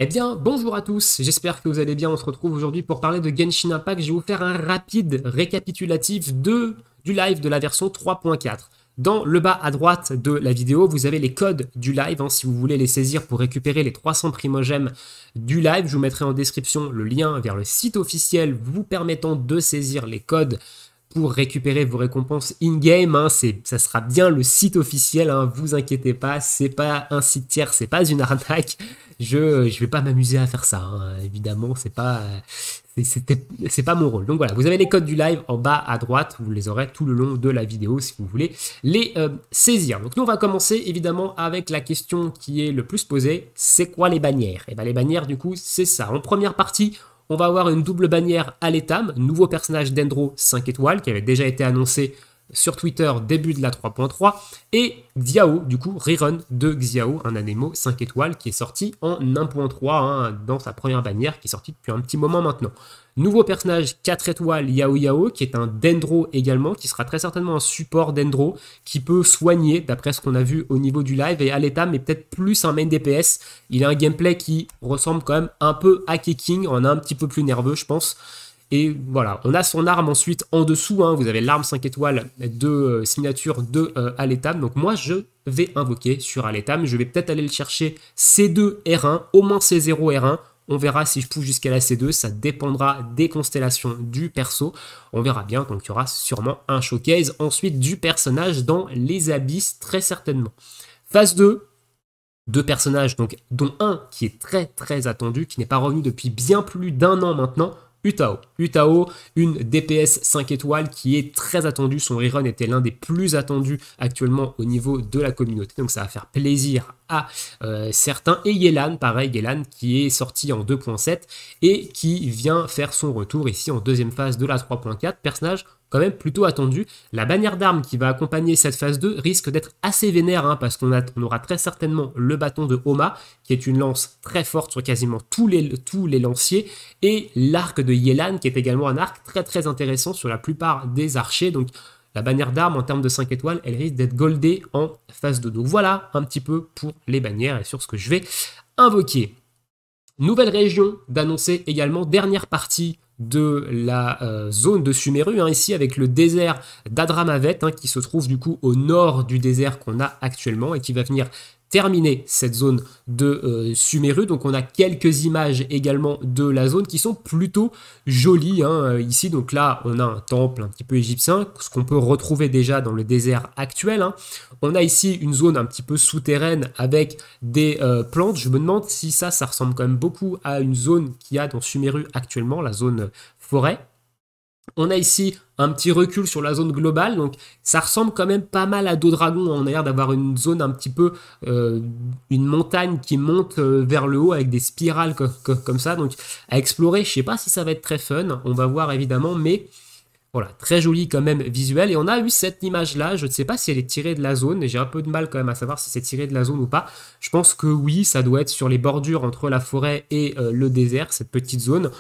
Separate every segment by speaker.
Speaker 1: Eh bien, bonjour à tous, j'espère que vous allez bien. On se retrouve aujourd'hui pour parler de Genshin Impact. Je vais vous faire un rapide récapitulatif du live de la version 3.4. Dans le bas à droite de la vidéo, vous avez les codes du live, si vous voulez les saisir pour récupérer les 300 primogèmes du live. Je vous mettrai en description le lien vers le site officiel vous permettant de saisir les codes pour récupérer vos récompenses in-game. Ça sera bien le site officiel, vous inquiétez pas, c'est pas un site tiers, c'est pas une arnaque. Je vais pas m'amuser à faire ça, évidemment, c'est pas mon rôle. Donc voilà, vous avez les codes du live en bas à droite, vous les aurez tout le long de la vidéo si vous voulez les saisir. Donc nous on va commencer évidemment avec la question qui est le plus posée, c'est quoi les bannières? Et bien les bannières du coup c'est ça. En première partie, on va avoir une double bannière Aletam, nouveau personnage Dendro 5 étoiles qui avait déjà été annoncé sur Twitter début de la 3.3, et Xiao, du coup, rerun de Xiao, un Anemo 5 étoiles qui est sorti en 1.3 dans sa première bannière, qui est sorti depuis un petit moment maintenant. Nouveau personnage 4 étoiles Yao Yao, qui est un Dendro également, qui sera très certainement un support Dendro, qui peut soigner, d'après ce qu'on a vu au niveau du live, et Aletam est peut-être plus un main DPS. Il a un gameplay qui ressemble quand même un peu à Keqing, en un petit peu plus nerveux, je pense. Et voilà, on a son arme ensuite en dessous, vous avez l'arme 5 étoiles de signature de Aletam. Donc moi, je vais invoquer sur Aletam. Je vais peut-être aller le chercher C2 R1, au moins C0 R1. On verra si je pousse jusqu'à la C2, ça dépendra des constellations du perso. On verra bien, donc il y aura sûrement un showcase ensuite du personnage dans les abysses, très certainement. Phase 2. Deux personnages, donc, dont un qui est très très attendu, qui n'est pas revenu depuis bien plus d'1 an maintenant, Utao. Utao, une DPS 5 étoiles qui est très attendue. Son rerun était l'un des plus attendus actuellement au niveau de la communauté. Donc ça va faire plaisir à certains. Et Yelan, pareil, Yelan qui est sorti en 2.7 et qui vient faire son retour ici en deuxième phase de la 3.4. Personnage quand même plutôt attendu. La bannière d'armes qui va accompagner cette phase 2 risque d'être assez vénère parce qu'on aura très certainement le bâton de Homa qui est une lance très forte sur quasiment tous les lanciers, et l'arc de Yelan qui est également un arc très très intéressant sur la plupart des archers. Donc la bannière d'armes en termes de 5 étoiles, elle risque d'être goldée en phase 2. Donc voilà un petit peu pour les bannières et sur ce que je vais invoquer. Nouvelle région d'annoncer également, dernière partie de la zone de Sumeru, ici avec le désert d'Adramavet qui se trouve du coup au nord du désert qu'on a actuellement et qui va venir terminer cette zone de Sumeru. Donc on a quelques images également de la zone qui sont plutôt jolies ici. Donc là on a un temple un petit peu égyptien, ce qu'on peut retrouver déjà dans le désert actuel. On a ici une zone un petit peu souterraine avec des plantes. Je me demande si ça ressemble quand même beaucoup à une zone qu'il y a dans Sumeru actuellement, la zone forêt. On a ici un petit recul sur la zone globale, donc ça ressemble quand même pas mal à Dodragon. On a l'air d'avoir une zone un petit peu, une montagne qui monte vers le haut avec des spirales comme ça, donc à explorer. Je sais pas si ça va être très fun, on va voir évidemment, mais voilà, très joli quand même visuel. Et on a eu cette image-là, je ne sais pas si elle est tirée de la zone, et j'ai un peu de mal quand même à savoir si c'est tiré de la zone ou pas. Je pense que oui, ça doit être sur les bordures entre la forêt et le désert, cette petite zone.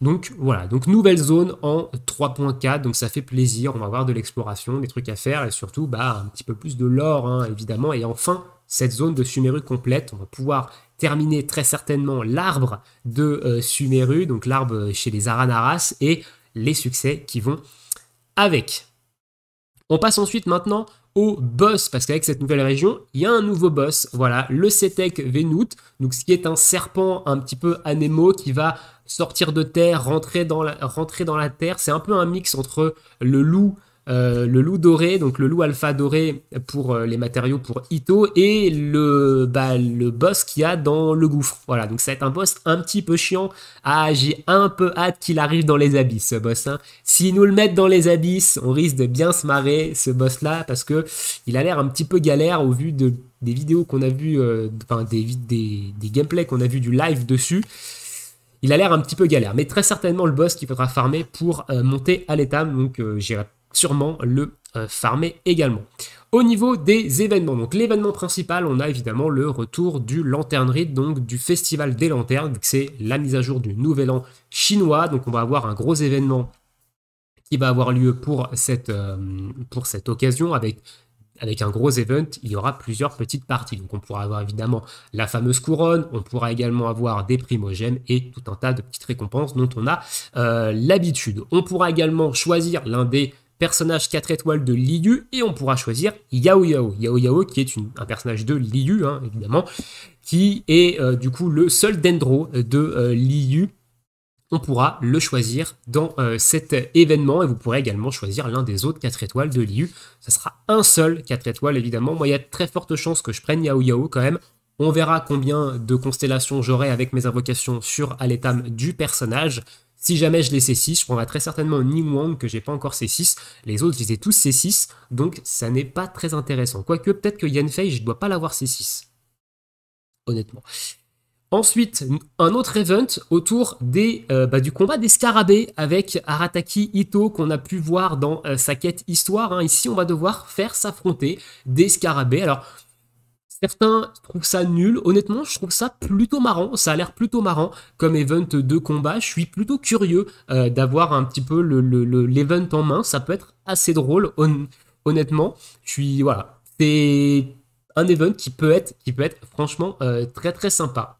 Speaker 1: Donc voilà, donc nouvelle zone en 3.4, donc ça fait plaisir, on va avoir de l'exploration, des trucs à faire, et surtout un petit peu plus de lore évidemment. Et enfin, cette zone de Sumeru complète, on va pouvoir terminer très certainement l'arbre de Sumeru, donc l'arbre chez les Aranaras, et les succès qui vont avec. On passe ensuite maintenant au boss, parce qu'avec cette nouvelle région, il y a un nouveau boss, voilà, le Setek Venut, donc ce qui est un serpent un petit peu Anemo qui va sortir de terre, rentrer dans la terre. C'est un peu un mix entre le loup doré, donc le loup alpha doré pour les matériaux pour Itto, et le boss qu'il y a dans le gouffre. Voilà, donc ça va être un boss un petit peu chiant. J'ai un peu hâte qu'il arrive dans les abysses, ce boss. S'ils nous le mettent dans les abysses, on risque de bien se marrer, ce boss-là, parce que il a l'air un petit peu galère au vu des vidéos qu'on a vues, des gameplays qu'on a vu du live dessus. Il a l'air un petit peu galère, mais très certainement le boss qu'il faudra farmer pour monter à l'étame, donc j'irai sûrement le farmer également. Au niveau des événements, donc l'événement principal, on a évidemment le retour du Lantern Rite, donc du Festival des Lanternes, c'est la mise à jour du Nouvel An chinois, donc on va avoir un gros événement qui va avoir lieu pour cette occasion avec avec un gros event, il y aura plusieurs petites parties. Donc on pourra avoir évidemment la fameuse couronne, on pourra également avoir des primogèmes et tout un tas de petites récompenses dont on a l'habitude. On pourra également choisir l'un des personnage 4 étoiles de Liu et on pourra choisir Yao Yao. Yao Yao qui est un personnage de Liu, hein, évidemment, qui est du coup le seul Dendro de Liu. On pourra le choisir dans cet événement et vous pourrez également choisir l'un des autres 4 étoiles de Liu. Ça sera un seul 4 étoiles évidemment. Moi il y a de très fortes chances que je prenne Yao Yao quand même. On verra combien de constellations j'aurai avec mes invocations sur Aletam du personnage. Si jamais je les C6, je prendrai très certainement Ningguang que j'ai pas encore C6. Les autres, je les ai tous C6, donc ça n'est pas très intéressant. Quoique, peut-être que Yanfei, je ne dois pas l'avoir C6. Honnêtement. Ensuite, un autre event autour du combat des scarabées avec Arataki Itto qu'on a pu voir dans sa quête histoire. Hein. Ici, on va devoir faire s'affronter des scarabées. Alors, certains trouvent ça nul. Honnêtement, je trouve ça plutôt marrant. Ça a l'air plutôt marrant comme event de combat. Je suis plutôt curieux d'avoir un petit peu l'event en main. Ça peut être assez drôle, honnêtement. Voilà. C'est un event qui peut être franchement très très sympa.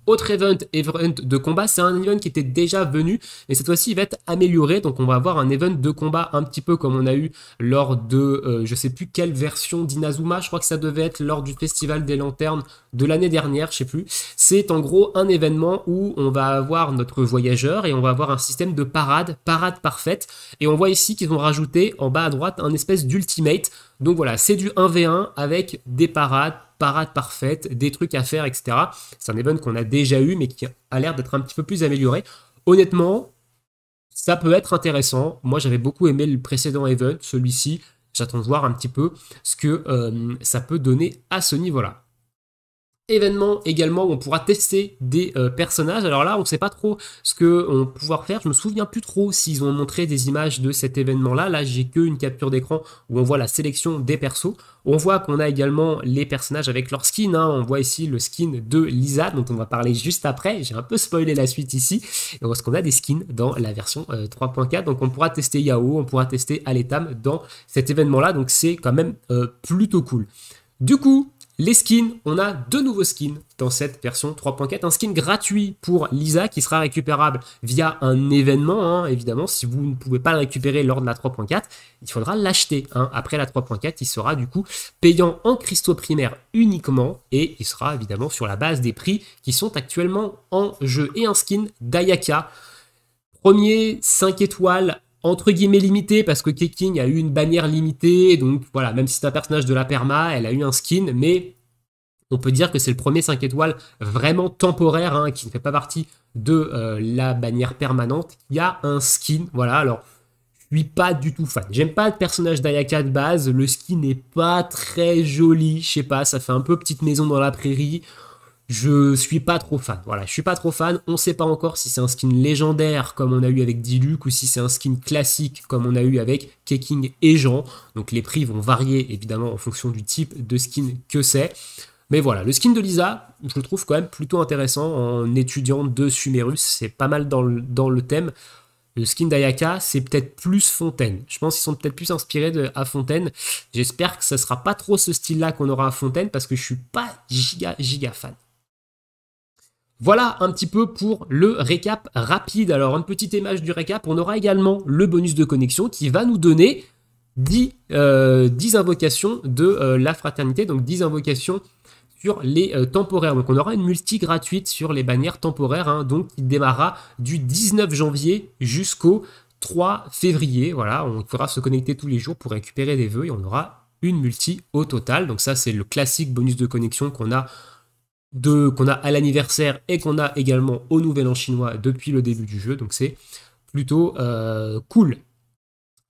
Speaker 1: Autre event de combat, c'est un event qui était déjà venu, mais cette fois-ci il va être amélioré, donc on va avoir un event de combat un petit peu comme on a eu lors de, je sais plus quelle version d'Inazuma, je crois que ça devait être lors du Festival des Lanternes de l'année dernière, je sais plus. C'est en gros un événement où on va avoir notre voyageur et on va avoir un système de parade parfaite, et on voit ici qu'ils ont rajouté en bas à droite un espèce d'ultimate, donc voilà, c'est du 1v1 avec des parade parfaite, des trucs à faire, etc. C'est un event qu'on a déjà eu, mais qui a l'air d'être un petit peu plus amélioré. Honnêtement, ça peut être intéressant. Moi, j'avais beaucoup aimé le précédent event, celui-ci. J'attends de voir un petit peu ce que ça peut donner à ce niveau-là. Événement également où on pourra tester des personnages. Alors là, on ne sait pas trop ce qu'on va pouvoir faire. Je me souviens plus trop s'ils ont montré des images de cet événement-là. Là, j'ai qu'une capture d'écran où on voit la sélection des persos. On voit qu'on a également les personnages avec leur skin. Hein. On voit ici le skin de Lisa, dont on va parler juste après. J'ai un peu spoilé la suite ici. Et parce qu'on a des skins dans la version 3.4. Donc on pourra tester Yao, on pourra tester Aletam dans cet événement-là. Donc c'est quand même plutôt cool. Du coup, les skins, on a 2 nouveaux skins dans cette version 3.4. Un skin gratuit pour Lisa qui sera récupérable via un événement. Hein. Évidemment, si vous ne pouvez pas le récupérer lors de la 3.4, il faudra l'acheter. Hein. Après la 3.4, il sera du coup payant en cristaux primaires uniquement et il sera évidemment sur la base des prix qui sont actuellement en jeu. Et un skin d'Ayaka. Premier 5 étoiles entre guillemets limité parce que Keqing a eu une bannière limitée, donc voilà, même si c'est un personnage de la perma, elle a eu un skin, mais on peut dire que c'est le premier 5 étoiles vraiment temporaire, hein, qui ne fait pas partie de la bannière permanente. Il y a un skin, voilà, alors je suis pas du tout fan. J'aime pas le personnage d'Ayaka de base, le skin n'est pas très joli, je sais pas, ça fait un peu petite maison dans la prairie. Je suis pas trop fan, voilà, je suis pas trop fan, on sait pas encore si c'est un skin légendaire comme on a eu avec Diluc ou si c'est un skin classique comme on a eu avec Keqing et Jean, donc les prix vont varier évidemment en fonction du type de skin que c'est, mais voilà, le skin de Lisa, je le trouve quand même plutôt intéressant en étudiant de Sumerus, c'est pas mal dans le thème. Le skin d'Ayaka, c'est peut-être plus Fontaine. Je pense qu'ils sont peut-être plus inspirés à Fontaine. J'espère que ce sera pas trop ce style-là qu'on aura à Fontaine parce que je suis pas giga fan. Voilà un petit peu pour le récap rapide. Alors, une petite image du récap. On aura également le bonus de connexion qui va nous donner 10 invocations de la fraternité. Donc, 10 invocations sur les temporaires. Donc, on aura une multi gratuite sur les bannières temporaires. Hein, donc, qui démarrera du 19 janvier jusqu'au 3 février. Voilà, on pourra se connecter tous les jours pour récupérer des vœux et on aura une multi au total. Donc, ça, c'est le classique bonus de connexion qu'on a à l'anniversaire et qu'on a également au Nouvel An chinois depuis le début du jeu, donc c'est plutôt cool.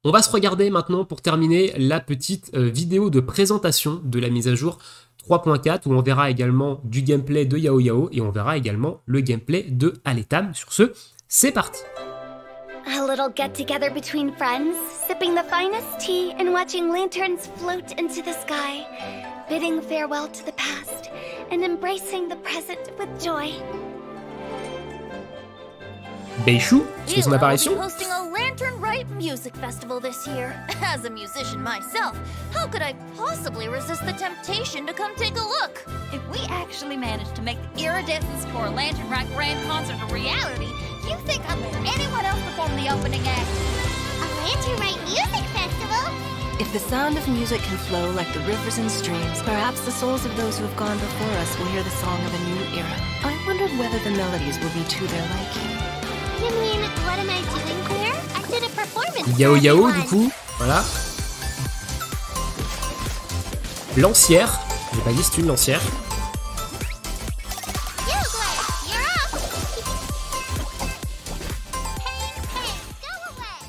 Speaker 1: On va se regarder maintenant pour terminer la petite vidéo de présentation de la mise à jour 3.4 où on verra également du gameplay de Yao Yao et on verra également le gameplay de Aletam. Sur ce, c'est parti.
Speaker 2: A little get-together between friends, sipping the finest tea and watching lanterns float into the sky, bidding farewell to the past and embracing the present with joy.
Speaker 1: Beishu, c'est son apparition.
Speaker 2: Hosting a Lantern Rite Music Festival this year. As a musician myself, how could I possibly resist the temptation to come take a look? If we actually manage to make the Iridescent Score Lantern Rite Grand Concert a reality, do you think I'll let anyone else perform the opening act? A Lantern Rite Music Festival?
Speaker 3: If the sound of music can flow like the rivers and streams, perhaps the souls of those who have gone before us will hear the song of a new era. I wondered whether the melodies will be to their liking.
Speaker 2: You mean, what am I doing, Claire? I did a performance.
Speaker 1: Yao
Speaker 2: for
Speaker 1: Yao,
Speaker 2: everyone.
Speaker 1: du coup, voilà. Lancière, j'ai pas dit c'est une lancière.
Speaker 2: You, Claire, you're up. Hey, go away.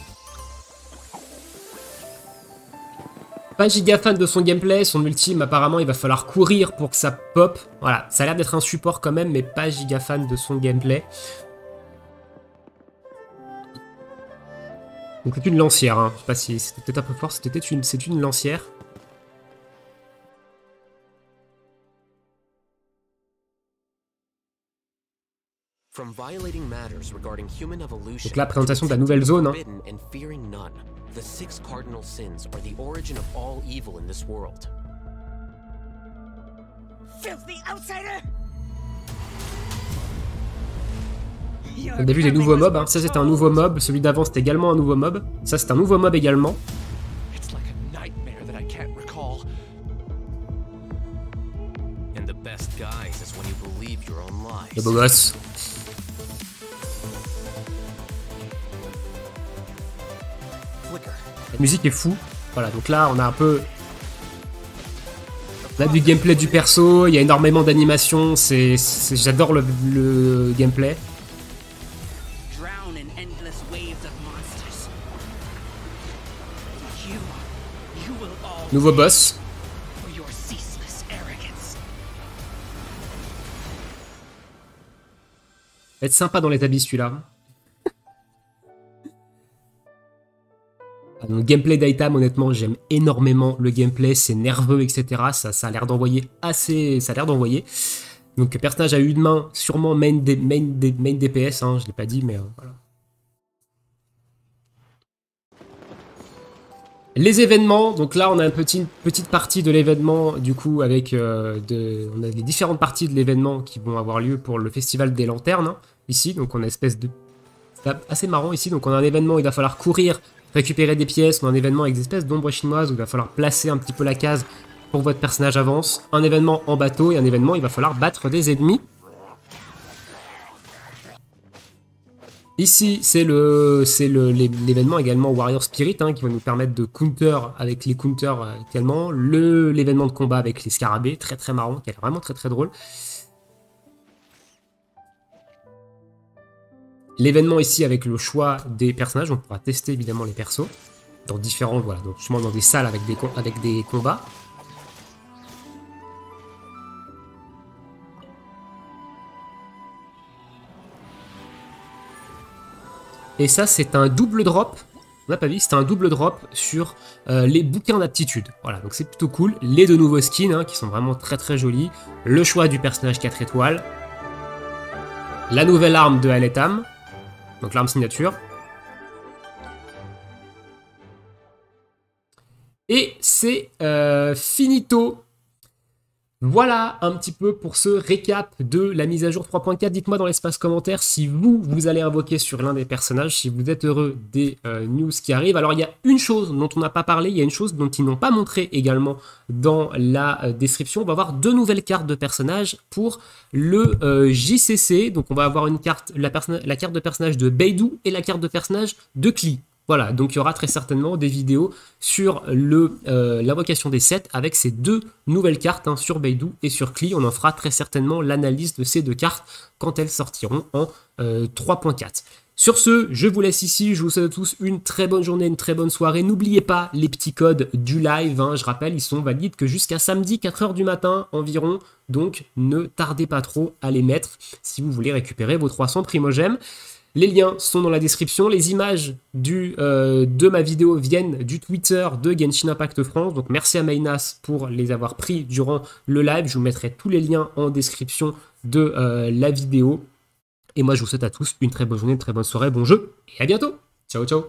Speaker 1: Pas giga fan de son gameplay, son ultime apparemment il va falloir courir pour que ça pop. Voilà, ça a l'air d'être un support quand même, mais pas giga fan de son gameplay. Donc c'est une lancière, hein. Je sais pas si c'était peut-être un peu fort, c'est une lancière. Donc là, présentation de la nouvelle zone. Hein.
Speaker 4: The 6 cardinal sins are the origin of all evil in this world.
Speaker 5: Filthy outsider!
Speaker 1: On a vu les nouveaux mobs, hein. Ça c'était un nouveau mob, celui d'avant c'était également un nouveau mob. Ça c'est un nouveau mob également.
Speaker 4: It's like a nightmare that I can't recall. And the best guys is when you believe your own lies.
Speaker 1: Le beau gosse. La musique est fou. Voilà, donc là on a un peu... On a du gameplay du perso, il y a énormément d'animation, j'adore le gameplay.
Speaker 5: Drown in endless waves of monsters. You will all
Speaker 1: Nouveau boss.
Speaker 5: for your ceaseless arrogance.
Speaker 1: Va être sympa dans les habits celui-là. Donc gameplay d'Itam, honnêtement, j'aime énormément le gameplay, c'est nerveux, etc. Ça a l'air d'envoyer assez... Ça a l'air d'envoyer. Donc personnage à une main, sûrement main DPS, hein, je l'ai pas dit, mais voilà. Les événements, donc là on a une petite partie de l'événement, du coup, avec... on a les différentes parties de l'événement qui vont avoir lieu pour le Festival des Lanternes, hein, ici. Donc on a une espèce de... C'est assez marrant ici, donc on a un événement où il va falloir courir, récupérer des pièces, ou un événement avec des espèces d'ombres chinoises où il va falloir placer un petit peu la case pour que votre personnage avance, un événement en bateau et un événement où il va falloir battre des ennemis. Ici, c'est l'événement également Warrior Spirit, hein, qui va nous permettre de counter avec les counters actuellement, l'événement de combat avec les scarabées, très très marrant, qui est vraiment très très drôle. L'événement ici avec le choix des personnages, on pourra tester évidemment les persos dans différents, voilà, donc sûrement dans des salles avec des combats. Et ça c'est un double drop, on n'a pas vu, c'est un double drop sur les bouquins d'aptitude. Voilà, donc c'est plutôt cool. Les deux nouveaux skins, hein, qui sont vraiment très très jolis. Le choix du personnage 4 étoiles. La nouvelle arme de Aletam. Donc l'arme signature. Et c'est finito. Voilà un petit peu pour ce récap de la mise à jour 3.4. Dites-moi dans l'espace commentaire si vous allez invoquer sur l'un des personnages, si vous êtes heureux des news qui arrivent. Alors il y a une chose dont on n'a pas parlé, il y a une chose dont ils n'ont pas montré également dans la description. On va avoir deux nouvelles cartes de personnages pour le JCC. Donc on va avoir une carte, la carte de personnage de Beidou et la carte de personnage de Klee. Voilà, donc il y aura très certainement des vidéos sur l'invocation des sets avec ces deux nouvelles cartes, hein, sur Beidou et sur Klee. On en fera très certainement l'analyse de ces deux cartes quand elles sortiront en 3.4. Sur ce, je vous laisse ici, je vous souhaite à tous une très bonne journée, une très bonne soirée. N'oubliez pas les petits codes du live, hein, je rappelle, ils sont valides que jusqu'à samedi 4h du matin environ, donc ne tardez pas trop à les mettre si vous voulez récupérer vos 300 primogèmes. Les liens sont dans la description, les images de ma vidéo viennent du Twitter de Genshin Impact France, donc merci à Mainas pour les avoir pris durant le live, je vous mettrai tous les liens en description de la vidéo. Et moi, je vous souhaite à tous une très bonne journée, une très bonne soirée, bon jeu, et à bientôt. Ciao, ciao.